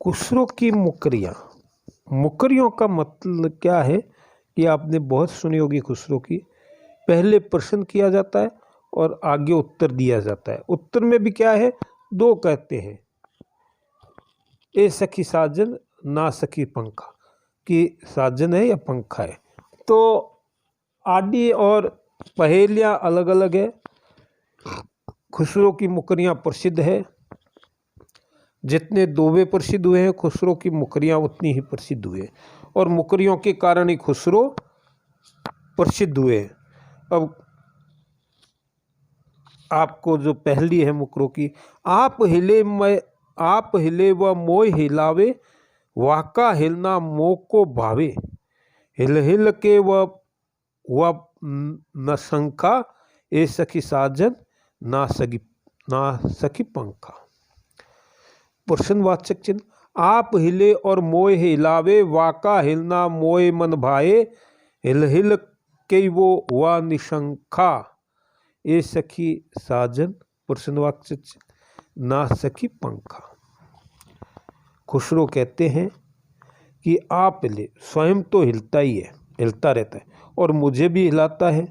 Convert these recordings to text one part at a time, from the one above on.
खुसरो की मुकरियाँ। मुकरियों का मतलब क्या है कि आपने बहुत सुनी होगी खुसरो की। पहले प्रश्न किया जाता है और आगे उत्तर दिया जाता है। उत्तर में भी क्या है, दो कहते हैं, ए सखी साजन ना सखी पंखा, कि साजन है या पंखा है। तो आदि और पहेलियाँ अलग अलग है। खुसरो की मुकरियाँ प्रसिद्ध है। जितने दोवे प्रसिद्ध हुए हैं खुसरो की मुकरियाँ उतनी ही प्रसिद्ध हुए, और मुकरियों के कारण ही खुसरो प्रसिद्ध हुए। अब आपको जो पहली है मुकरों की, आप हिले व मोय हिलावे, वाका हिलना मोह को भावे, हिल हिल के व न शंखा, ए सखी साजन ना सखी पंखा। प्रश्नवाचक चिन्ह, आप हिले और मोय हिलावे, वाका हिलना मोय मन भाए, हिल हिल के वो वा निशंखा, ए सखी साजन प्रश्नवाचक चिन्ह ना सखी पंखा। खुसरो कहते हैं कि आप हिले, स्वयं तो हिलता ही है, हिलता रहता है और मुझे भी हिलाता है।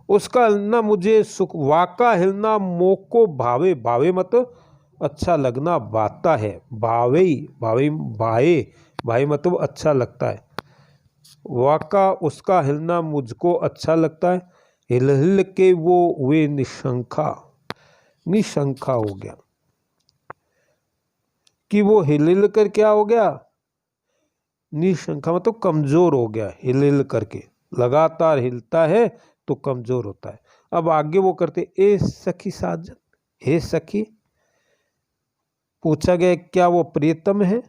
उसका हिलना मुझे सुख, वाका हिलना मोह को भावे, भावे मतलब अच्छा लगना, बाता है, भावे भावे भाए भाई मतलब अच्छा लगता है। वाका उसका हिलना मुझको अच्छा लगता है, हिल हिल के वो वे निशंखा, निशंखा हो गया कि वो हिल हिल कर क्या हो गया, निशंखा मतलब कमजोर हो गया। हिल हिल करके लगातार हिलता है तो कमजोर होता है। अब आगे वो करते, ए सखी साजन, हे सखी, पूछा गया क्या वो प्रियतम है।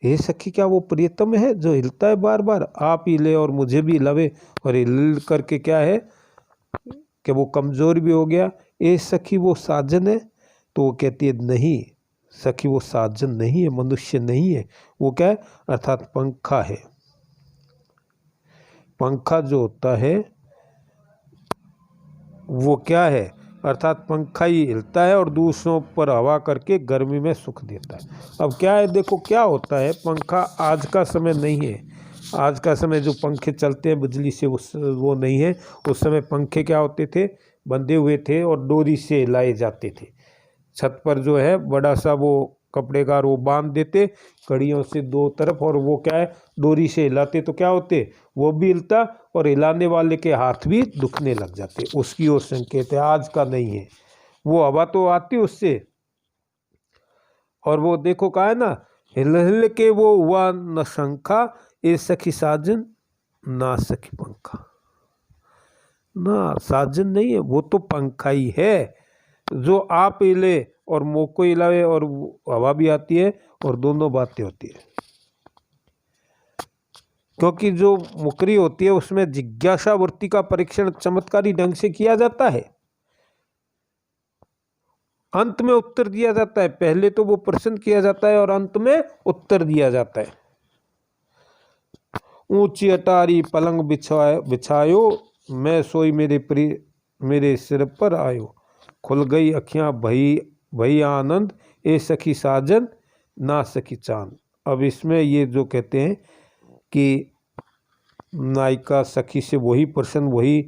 हे सखी क्या वो प्रियतम है जो हिलता है बार बार, आप हिले और मुझे भी हिलावे, और हिल करके क्या है कि वो कमजोर भी हो गया। ए सखी वो साजन है, तो वो कहती है नहीं सखी वो साजन नहीं है, मनुष्य नहीं है, वो क्या है अर्थात पंखा है। पंखा जो होता है वो क्या है, अर्थात पंखा ही हिलता है और दूसरों पर हवा करके गर्मी में सुख देता है। अब क्या है, देखो क्या होता है, पंखा आज का समय नहीं है। आज का समय जो पंखे चलते हैं बिजली से वो नहीं है। उस समय पंखे क्या होते थे, बंधे हुए थे और डोरी से हिलाए जाते थे। छत पर जो है बड़ा सा वो कपड़े का वो बांध देते कड़ियों से दो तरफ, और वो क्या है डोरी से हिलाते, तो क्या होते वो भी हिलता और हिलाने वाले के हाथ भी दुखने लग जाते। उसकी ओर संकेत है, आज का नहीं है। वो हवा तो आती उससे, और वो देखो कहा है ना, हिल हिल के वो हुआ न शंखा, ए सखी साजन ना सखी पंखा। ना साजन नहीं है, वो तो पंखा ही है जो आप हिले और मुँह को हिलावे और हवा भी आती है और दोनों बातें होती है। क्योंकि जो मुकरी होती है उसमें जिज्ञासा वृत्ति का परीक्षण चमत्कारी ढंग से किया जाता है, अंत में उत्तर दिया जाता है। पहले तो वो प्रश्न किया जाता है और अंत में उत्तर दिया जाता है। ऊंची अटारी पलंग बिछायो, मैं सोई मेरे सिर पर आयो, खुल गई अखियां भई आनंद, ए सखी साजन ना सखी चांद। अब इसमें ये जो कहते हैं कि नायिका सखी से वही प्रश्न, वही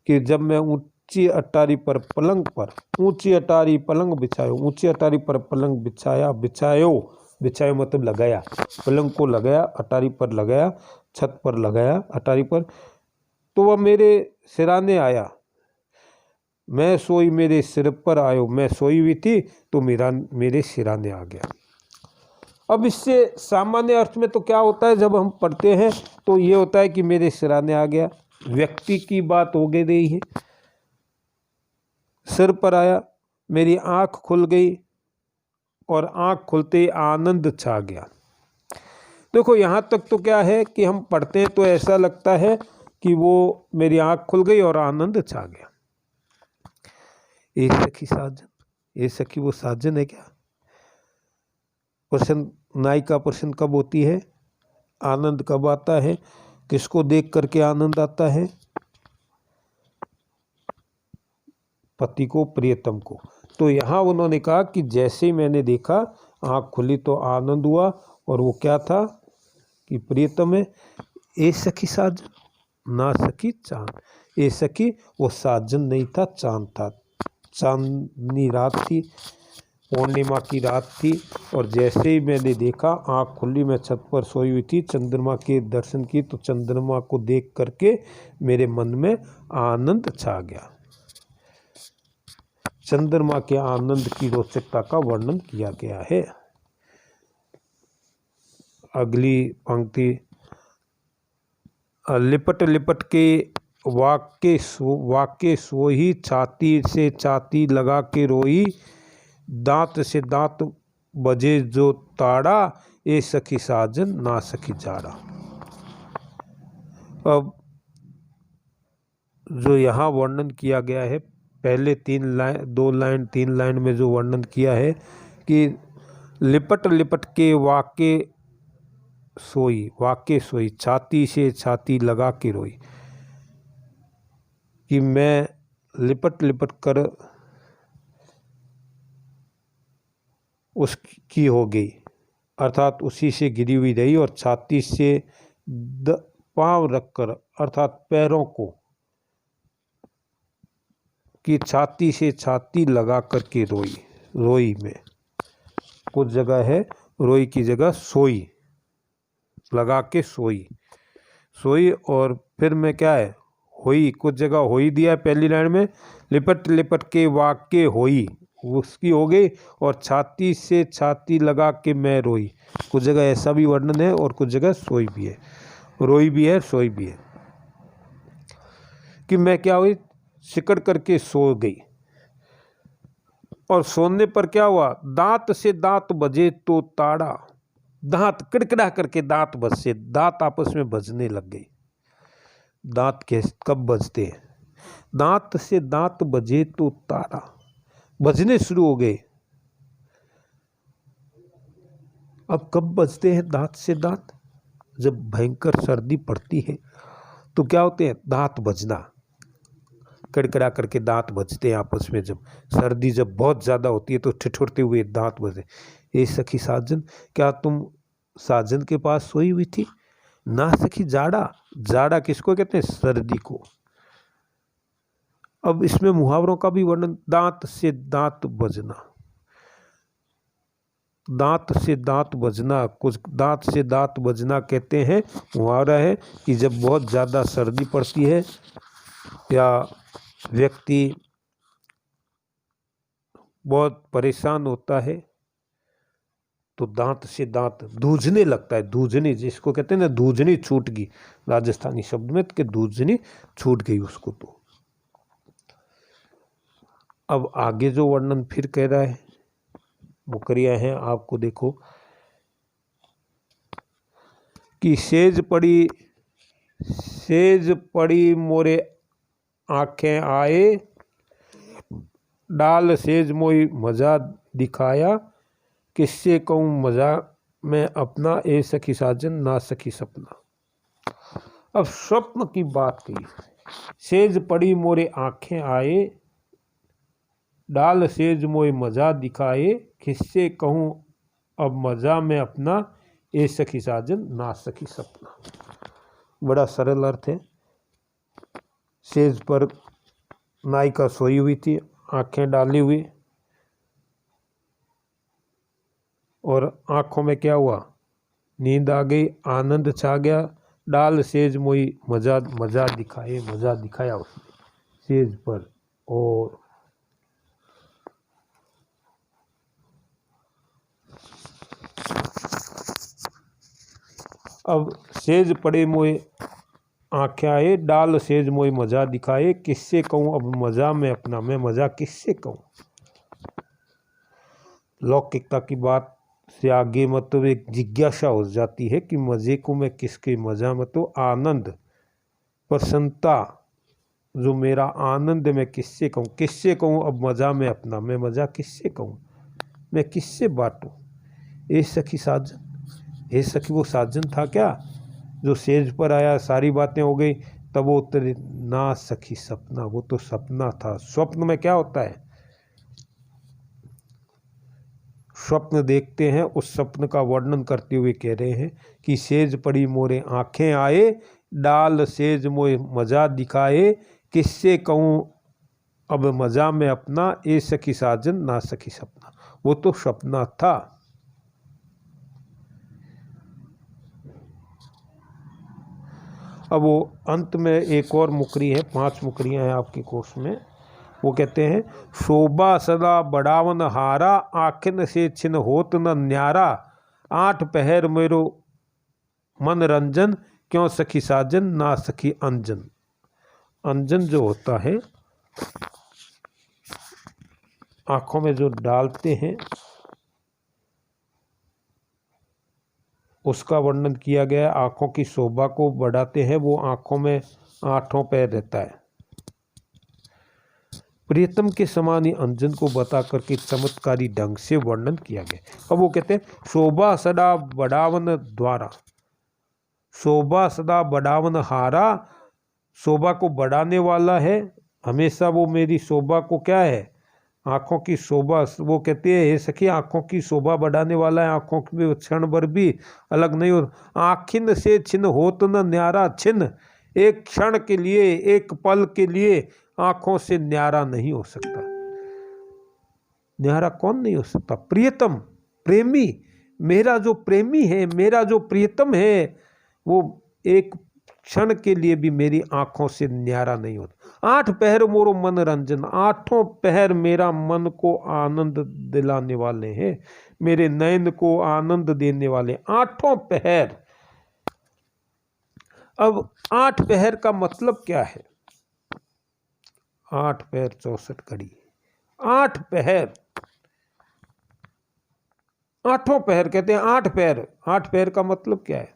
कि जब मैं ऊंची अटारी पर पलंग पर, ऊंची अटारी पलंग बिछायो, ऊंची अटारी पर पलंग बिछायो मतलब लगाया, पलंग को लगाया, अटारी पर लगाया, छत पर लगाया अटारी पर, तो वह मेरे सिराने आया। मैं सोई मेरे सिर पर आयो, मैं सोई हुई थी तो मेरे सिराने आ गया। अब इससे सामान्य अर्थ में तो क्या होता है, जब हम पढ़ते हैं तो ये होता है कि मेरे सिराने आ गया, व्यक्ति की बात हो गई रही है। सिर पर आया, मेरी आंख खुल गई और आंख खुलते ही आनंद छा गया। देखो यहाँ तक तो क्या है कि हम पढ़ते हैं तो ऐसा लगता है कि वो मेरी आंख खुल गई और आनंद छा गया। ए सखी साजन, ए सखी वो साजन है क्या। प्रश्न, नायिका प्रश्न कब होती है, आनंद कब आता है, किसको देख करके आनंद आता है, पति को, प्रियतम को। तो यहाँ उन्होंने कहा कि जैसे ही मैंने देखा आँख खुली तो आनंद हुआ, और वो क्या था कि प्रियतम है ए सखी साजन ना सखी चांद। ए सखी वो साजन नहीं था, चांद था। चांदनी रात थी, पूर्णिमा की रात थी, और जैसे ही मैंने देखा आँख खुली, मैं छत पर सोई हुई थी, चंद्रमा के दर्शन की, तो चंद्रमा को देख करके मेरे मन में आनंद छा गया। चंद्रमा के आनंद की रोचकता का वर्णन किया गया है। अगली पंक्ति, लिपट लिपट के वाक्य सोही, छाती से छाती लगा के रोई, दांत से दांत बजे जो ताड़ा, ए सखी साजन ना सखी जाड़ा। अब जो यहाँ वर्णन किया गया है, पहले 3 लाइन में जो वर्णन किया है कि लिपट लिपट के वाक्य सोई, छाती से छाती लगा के रोई, कि मैं लिपट लिपट कर उसकी हो गई, अर्थात उसी से घिरी हुई रही, और छाती से पांव रखकर, अर्थात पैरों को, कि छाती से छाती लगा करके रोई में, कुछ जगह है रोई की जगह सोई, लगा के सोई, और फिर में क्या है होई, कुछ जगह होई दिया है पहली लाइन में, लिपट लिपट के वाक्य होई, उसकी हो गई, और छाती से छाती लगा के मैं रोई, कुछ जगह ऐसा भी वर्णन है, और कुछ जगह सोई भी है, रोई भी है, सोई भी है, कि मैं क्या हुई, सिकड़ करके सो गई, और सोने पर क्या हुआ, दांत से दांत बजे तो ताड़ा, दांत किड़किड़ा करके दांत बजे, दांत आपस में बजने लग गए। दांत कब बजते हैं, दांत से दांत बजे तो ताड़ा, बजने शुरू हो गए। अब कब बजते हैं दांत से दांत, जब भयंकर सर्दी पड़ती है तो क्या होते हैं, दांत बजना, कड़कड़ा करके दांत बजते हैं आपस में, जब सर्दी जब बहुत ज़्यादा होती है तो ठिठुरते हुए दांत बजे। ए सखी साजन, क्या तुम साजन के पास सोई हुई थी, ना सखी जाड़ा, जाड़ा किसको कहते हैं, सर्दी को। अब इसमें मुहावरों का भी वर्णन, दांत से दांत बजना, दांत से दांत बजना, कुछ दांत से दांत बजना कहते हैं, मुहावरा है कि जब बहुत ज़्यादा सर्दी पड़ती है या व्यक्ति बहुत परेशान होता है तो दांत से दांत धूजने लगता है, धूजनी जिसको कहते हैं ना, धूजनी छूट गई, राजस्थानी शब्द में कि धूजनी छूट गई उसको। तो अब आगे जो वर्णन फिर कह रहा है वो क्रिया है, आपको देखो कि सेज पड़ी मोरे आंखें आए, डाल सेज मोई मजा दिखाया, किससे कहूँ मजा मैं अपना, ए सखी साजन ना सखी सपना। अब स्वप्न की बात कही, सेज पड़ी मोरे आंखें आए, डाल सेज मोई मजा दिखाए, किससे कहूँ अब मजा में अपना, ए सखी साजन ना सखी सपना। बड़ा सरल अर्थ है। सेज पर नायिका सोई हुई थी, आंखें डाली हुई, और आंखों में क्या हुआ, नींद आ गई, आनंद छा गया, डाल सेज मोई मजा दिखाए, मजा दिखाया उसने सेज पर। और अब सेज पड़े मोए आंखें आए, डाल सेज मोई मजा दिखाए, किससे कहूँ अब मजा में अपना, मैं मजा किससे कहूँ। लौकिकता की बात से आगे मतलब एक जिज्ञासा हो जाती है कि मज़े को मैं किसके, मज़ा मतलब आनंद, प्रसन्नता, जो मेरा आनंद मैं किससे कहूँ अब मज़ा में अपना, मैं मज़ा किससे कहूँ, मैं किससे बांटूँ। ए सखी साजन, ए सखी वो साजन था क्या जो सेज पर आया, सारी बातें हो गई, तब वो उत्तर ना सखी सपना, वो तो सपना था। स्वप्न में क्या होता है, स्वप्न देखते हैं, उस स्वप्न का वर्णन करते हुए कह रहे हैं कि सेज पड़ी मोरे आंखें आए, डाल सेज मोए मजा दिखाए, किससे कहूँ अब मजा में अपना, ए सखी साजन ना सखी सपना। वो तो सपना था। अब वो अंत में एक और मुकरी है, 5 मुकरियाँ हैं आपके कोर्स में। वो कहते हैं, शोभा सदा बढ़ावन हारा, आखिन से छिन होत न न्यारा, 8 पहर मेरो मन रंजन, क्यों सखी साजन ना सखी अंजन। अंजन जो होता है आँखों में जो डालते हैं, उसका वर्णन किया गया। आँखों की शोभा को बढ़ाते हैं, वो आँखों में 8 पैर रहता है। प्रियतम के समान ही अंजन को बता करके चमत्कारी ढंग से वर्णन किया गया। अब वो कहते हैं, शोभा सदा बढ़ावन द्वारा, शोभा सदा बढ़ावन हारा, शोभा को बढ़ाने वाला है हमेशा। वो मेरी शोभा को क्या है, आँखों की शोभा, वो कहते हैं हे सखी आँखों की शोभा बढ़ाने वाला है, आँखों की क्षण भर भी अलग नहीं हो। आँखिन से छिन होत न न्यारा, छिन एक क्षण के लिए, एक पल के लिए आँखों से न्यारा नहीं हो सकता। न्यारा कौन नहीं हो सकता? प्रियतम, प्रेमी। मेरा जो प्रेमी है, मेरा जो प्रियतम है, वो एक क्षण के लिए भी मेरी आंखों से न्यारा नहीं होता। 8 पहर मोरो मन रंजन, 8 पहर मेरा मन को आनंद दिलाने वाले हैं, मेरे नयन को आनंद देने वाले 8 पहर। अब 8 पहर का मतलब क्या है? 8 पहर 64 घड़ी, 8 पहर, 8 पहर कहते हैं। 8 पहर, 8 पहर का मतलब क्या है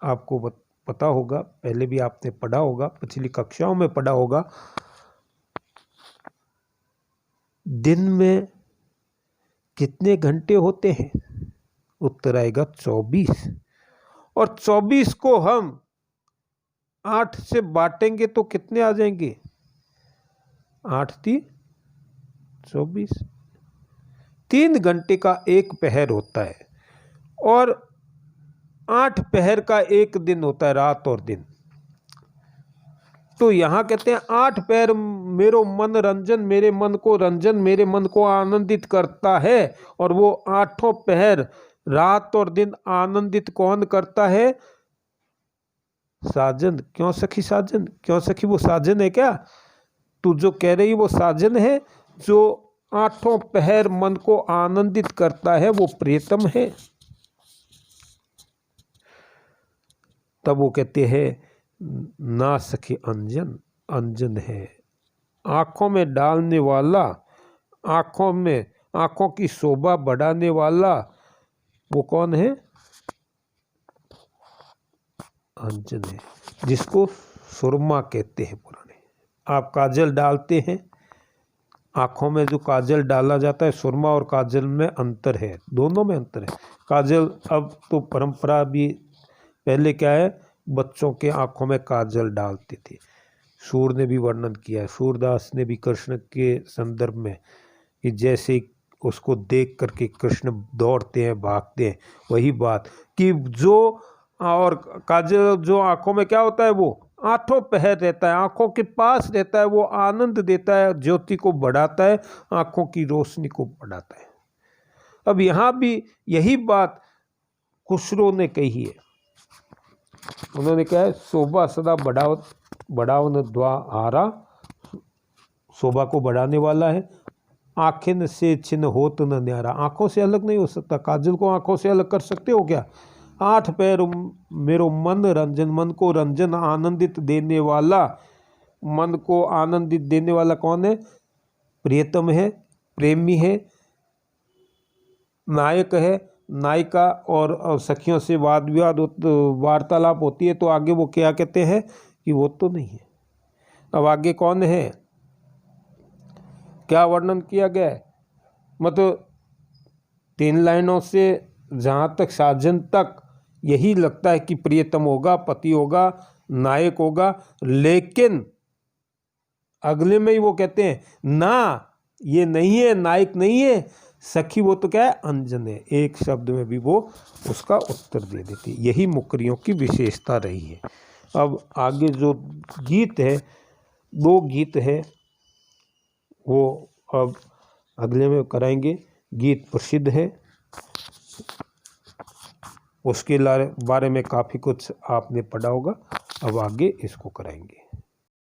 आपको पता होगा, पहले भी आपने पढ़ा होगा, पिछली कक्षाओं में पढ़ा होगा। दिन में कितने घंटे होते हैं? उत्तर आएगा 24। और 24 को हम 8 से बांटेंगे तो कितने आ जाएंगे? 8 3 24। 3 घंटे का एक पहर होता है और 8 पहर का एक दिन होता है, रात और दिन। तो यहां कहते हैं 8 पहर मेरो मन रंजन, मेरे मन को रंजन, मेरे मन को आनंदित करता है। और वो 8 पहर रात और दिन आनंदित कौन करता है? साजन। क्यों सखी साजन? क्यों सखी वो साजन है क्या? तू जो कह रही वो साजन है, जो 8 पहर मन को आनंदित करता है, वो प्रियतम है। तब वो कहते हैं ना सखी अंजन, अंजन है आंखों में डालने वाला, आंखों में, आंखों की शोभा बढ़ाने वाला। वो कौन है? अंजन है, जिसको सुरमा कहते हैं पुराने। आप काजल डालते हैं, आँखों में जो काजल डाला जाता है, सुरमा और काजल में अंतर है, दोनों में अंतर है। काजल अब तो परंपरा भी, पहले क्या है, बच्चों के आँखों में काजल डालते थे। सूर ने भी वर्णन किया है, सूरदास ने भी कृष्ण के संदर्भ में, कि जैसे उसको देख करके कृष्ण दौड़ते हैं, भागते हैं। वही बात कि जो, और काजल जो आँखों में क्या होता है, वो 8 पहर रहता है, आँखों के पास रहता है, वो आनंद देता है, ज्योति को बढ़ाता है, आँखों की रोशनी को बढ़ाता है। अब यहाँ भी यही बात खुसरो ने कही है। उन्होंने कहा है शोभा सदा बढ़ावन द्वारा, शोभा को बढ़ाने वाला है। आँखिन से छिन होत न न्यारा, आँखों से अलग नहीं हो सकता। काजल को आँखों से अलग कर सकते हो क्या? 8 पैर मेरो मन रंजन, मन को रंजन आनंदित देने वाला। मन को आनंदित देने वाला कौन है? प्रियतम है, प्रेमी है, नायक है, नायिका। और सखियों से वाद विवाद वार्तालाप होती है, तो आगे वो क्या कहते हैं कि वो तो नहीं है। अब आगे कौन है, क्या वर्णन किया गया है? मतलब 3 लाइनों से जहाँ तक साजन तक यही लगता है कि प्रियतम होगा, पति होगा, नायक होगा। लेकिन अगले में ही वो कहते हैं ना, ये नहीं है, नायक नहीं है, सखी वो तो क्या है, अंजन है, एक शब्द में भी वो उसका उत्तर दे देती। यही मुकरियों की विशेषता रही है। अब आगे जो गीत है, 2 गीत है, वो अब अगले में कराएंगे। गीत प्रसिद्ध है, उसके बारे में काफ़ी कुछ आपने पढ़ा होगा। अब आगे इसको कराएंगे।